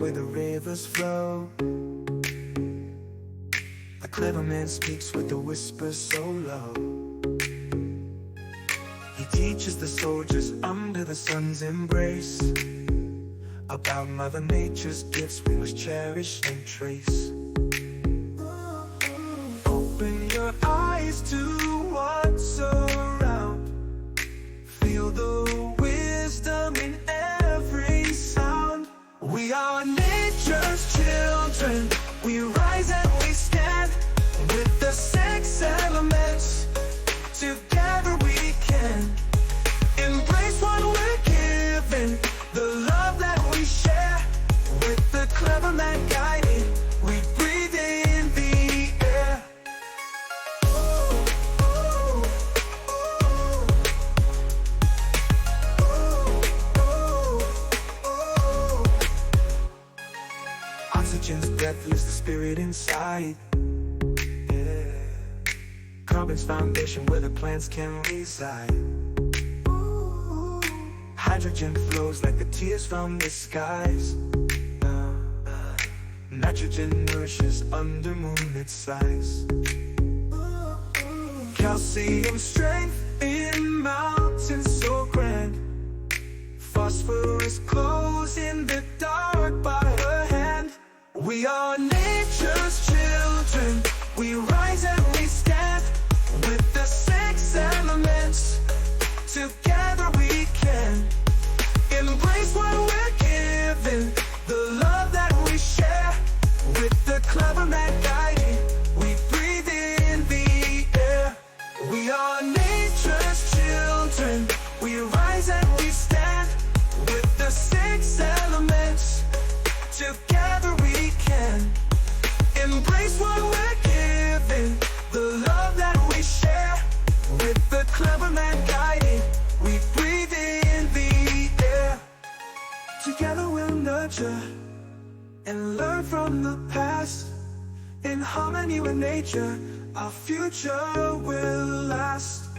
where the rivers flow. A clever man speaks with a whisper so low. He teaches the soldiers under the sun's embrace about Mother Nature's gifts we must cherish and trace. Open your eyes to what's around. Feel the wisdom in every sound. We are nature's children. We rise and we stand with the six elements. Together we can embrace what we're given, the love that we share. With the clever man guiding, we breathe in the air. Oxygen's breath lifts the spirit inside. Carbon's foundation where the plants can reside. Hydrogen flows like the tears from the skies. Nitrogen nourishes under moonlit skies. Calcium strength in mountains so grand. Phosphorus glows in the dark by her hand. We are nature's children. We rise and we stand with the six elements. Together we can embrace what we're given, the love that we share. With the clever man guiding, we breathe in the air. We are nature's children. We rise and we stand with the six elements. Together we can embrace what we're given, the love that we share. With the clever man guiding, we breathe in the air. Together we'll nurture and learn from the past. In harmony with nature, our future will last.